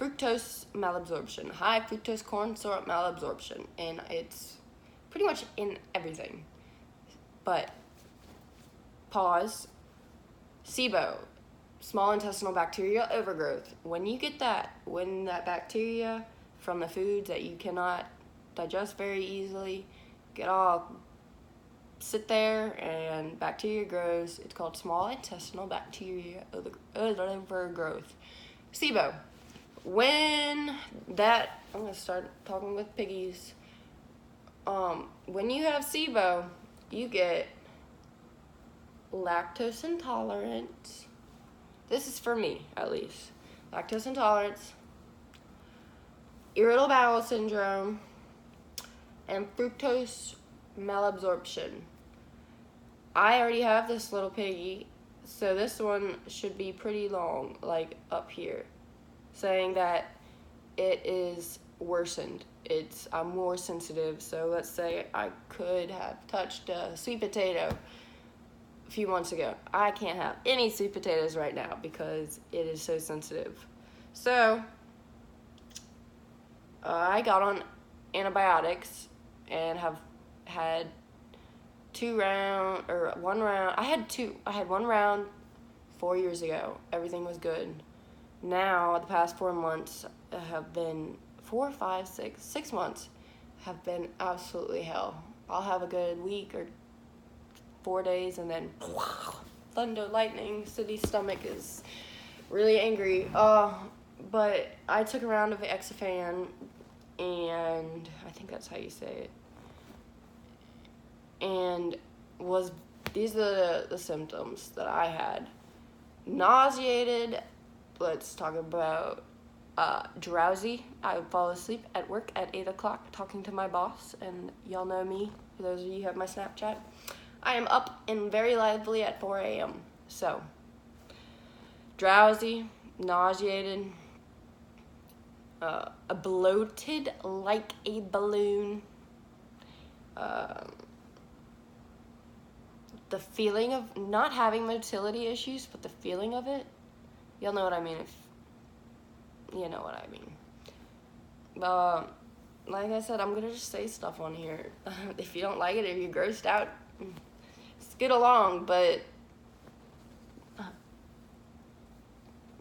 fructose malabsorption, high fructose corn syrup malabsorption, and it's pretty much in everything. But pause. SIBO, small intestinal bacterial overgrowth. When you get that, when that bacteria from the foods that you cannot digest very easily get all sit there and bacteria grows, it's called small intestinal bacteria overgrowth. SIBO. When that, I'm gonna start talking with piggies. When you have SIBO, you get lactose intolerance. This is for me, at least. Lactose intolerance, irritable bowel syndrome, and fructose malabsorption. I already have this little piggy, so this one should be pretty long, like up here, saying that it is worsened. I'm more sensitive, so let's say I could have touched a sweet potato a few months ago. I can't have any sweet potatoes right now because it is so sensitive. So I got on antibiotics and have had one round. I had one round 4 years ago. Everything was good. Now the past 4 months have been 6 months have been absolutely hell. I'll have a good week or 4 days and then thunder, lightning, city's stomach is really angry. But I took a round of Exafan, and I think that's how you say it. And these are the symptoms that I had. Nauseated. Let's talk about drowsy. I would fall asleep at work at 8 o'clock talking to my boss, and y'all know me, for those of you who have my Snapchat. I am up and very lively at 4 a.m. So, drowsy, nauseated, bloated like a balloon, the feeling of not having motility issues, but the feeling of it. You'll know what I mean if you know what I mean. Like I said, I'm gonna just say stuff on here. If you don't like it, if you're grossed out, skid along, but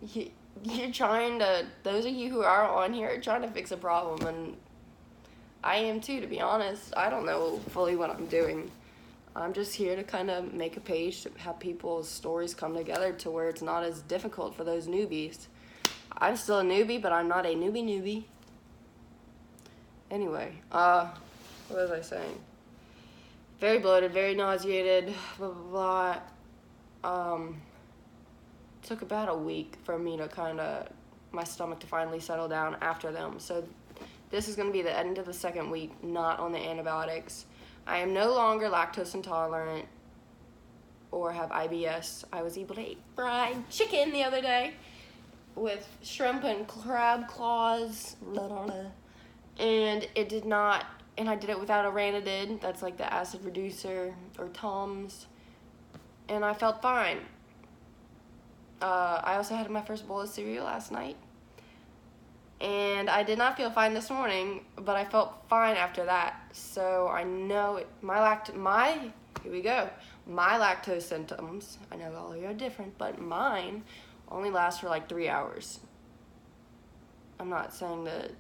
you're trying to, those of you who are on here are trying to fix a problem, and I am too, to be honest. I don't know fully what I'm doing. I'm just here to kind of make a page to have people's stories come together to where it's not as difficult for those newbies. I'm still a newbie, but I'm not a newbie. Anyway, what was I saying? Very bloated, very nauseated, blah, blah, blah. Took about a week for me to my stomach to finally settle down after them. So this is going to be the end of the second week, not on the antibiotics. I am no longer lactose intolerant or have IBS. I was able to eat fried chicken the other day with shrimp and crab claws, and it did not, and I did it without a ranitid, that's like the acid reducer, or Tums, and I felt fine. I also had my first bowl of cereal last night, and I did not feel fine this morning, but I felt fine after that. So I know my lactose symptoms, I know all of you are different, but mine only last for like 3 hours. I'm not saying that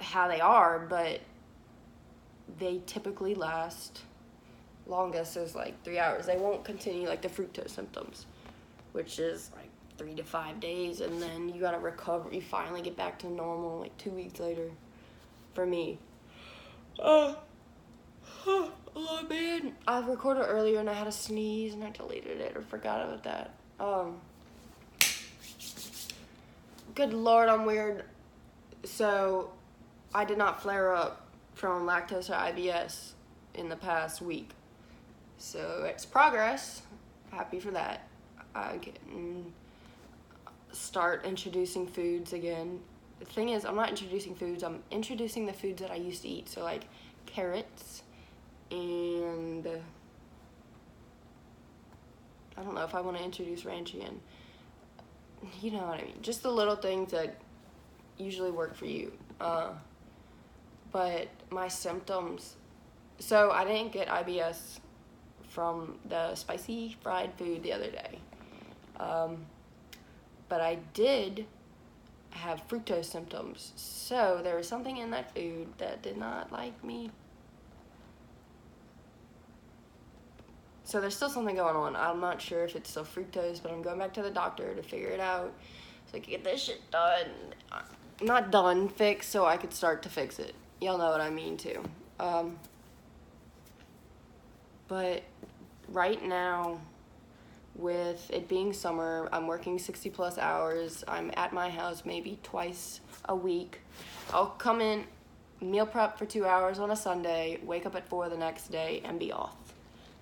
how they are, but they typically last longest is like 3 hours. They won't continue like the fructose symptoms, which is like 3 to 5 days, and then you gotta recover. You finally get back to normal like 2 weeks later. For me, oh man, I recorded earlier and I had a sneeze and I deleted it or forgot about that. Good Lord, I'm weird. So I did not flare up from lactose or IBS in the past week. So it's progress. Happy for that. I can start introducing foods again. The thing is, I'm not introducing foods. I'm introducing the foods that I used to eat. So like carrots and I don't know if I want to introduce ranch again. you know what I mean. Just the little things that usually work for you. But my symptoms, so I didn't get IBS from the spicy fried food the other day. But I did have fructose symptoms. So there was something in that food that did not like me. So there's still something going on. I'm not sure if it's still fructose, but I'm going back to the doctor to figure it out so I can get this shit done. Not done, fixed, so I could start to fix it. Y'all know what I mean too. But right now, with it being summer, I'm working 60 plus hours. I'm at my house maybe twice a week. I'll come in, meal prep for 2 hours on a Sunday, wake up at 4 the next day, and be off.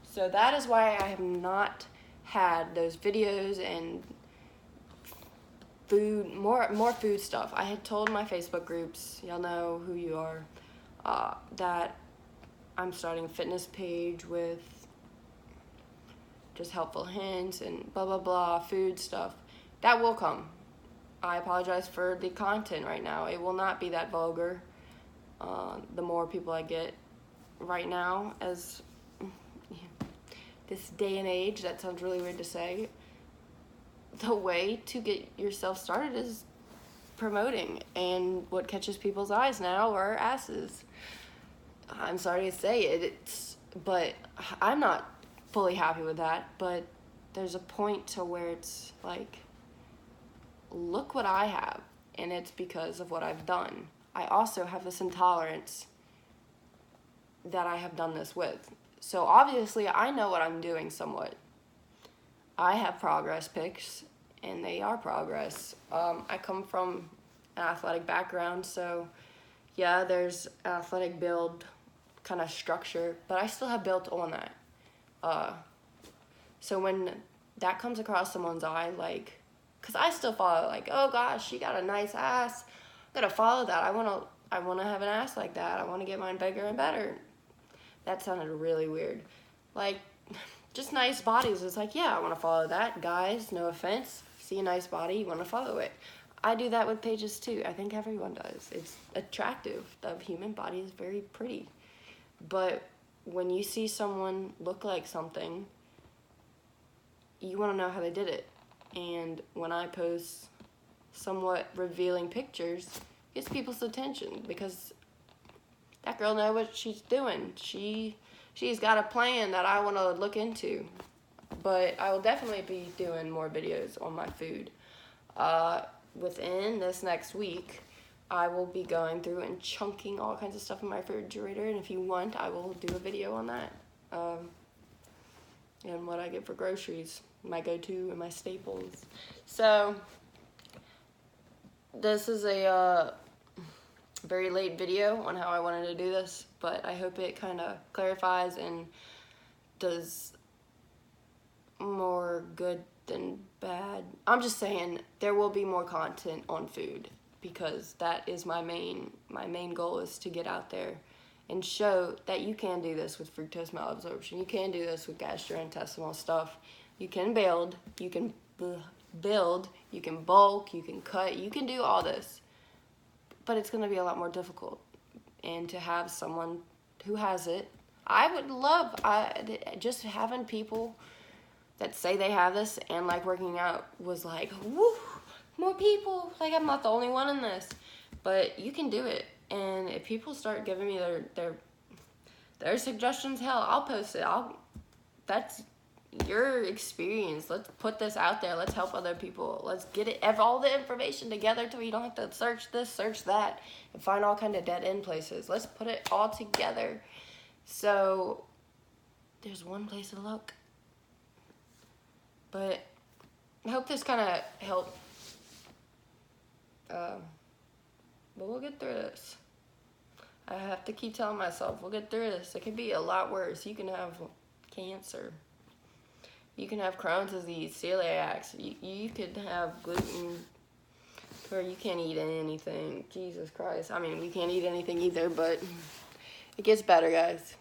So that is why I have not had those videos and food, more food stuff. I had told my Facebook groups, y'all know who you are, that I'm starting a fitness page with just helpful hints and blah, blah, blah, food stuff. That will come. I apologize for the content right now. It will not be that vulgar. The more people I get right now, as this day and age, that sounds really weird to say, the way to get yourself started is promoting, and what catches people's eyes now are asses. I'm sorry to say it, but I'm not fully happy with that, but there's a point to where it's like, look what I have, and it's because of what I've done. I also have this intolerance that I have done this with. So obviously I know what I'm doing somewhat. I have progress pics, and they are progress. I come from an athletic background, so yeah, there's athletic build kind of structure, but I still have built on that. So when that comes across someone's eye, like, because I still follow, like, oh gosh, she got a nice ass, I'm gonna follow that. I wanna have an ass like that. I wanna get mine bigger and better. That sounded really weird. Like, just nice bodies. It's like, yeah, I want to follow that. Guys, no offense. See a nice body, you want to follow it. I do that with pages too. I think everyone does. It's attractive. The human body is very pretty. But when you see someone look like something, you want to know how they did it. And when I post somewhat revealing pictures, it gets people's attention because that girl knows what she's doing. She's got a plan that I want to look into. But I will definitely be doing more videos on my food. Within this next week, I will be going through and chunking all kinds of stuff in my refrigerator. And if you want, I will do a video on that. And what I get for groceries, my go-to and my staples. So, this is a very late video on how I wanted to do this, but I hope it kind of clarifies and does more good than bad. I'm just saying there will be more content on food because that is my main goal is to get out there and show that you can do this with fructose malabsorption. You can do this with gastrointestinal stuff. You can build, you can bulk, you can cut, you can do all this. But it's going to be a lot more difficult. And to have someone who has it, I would love just having people that say they have this and like working out was like, woo, more people. Like, I'm not the only one in this. But you can do it. And if people start giving me their suggestions, hell, I'll post it. That's your experience. Let's put this out there. Let's help other people. Let's have all the information together so you don't have to search this, search that, and find all kind of dead end places. Let's put it all together. So there's one place to look. But I hope this kind of helped. But we'll get through this. I have to keep telling myself, we'll get through this. It could be a lot worse. You can have cancer. You can have Crohn's disease, celiacs. You could have gluten, or you can't eat anything. Jesus Christ. I mean, we can't eat anything either, but it gets better, guys.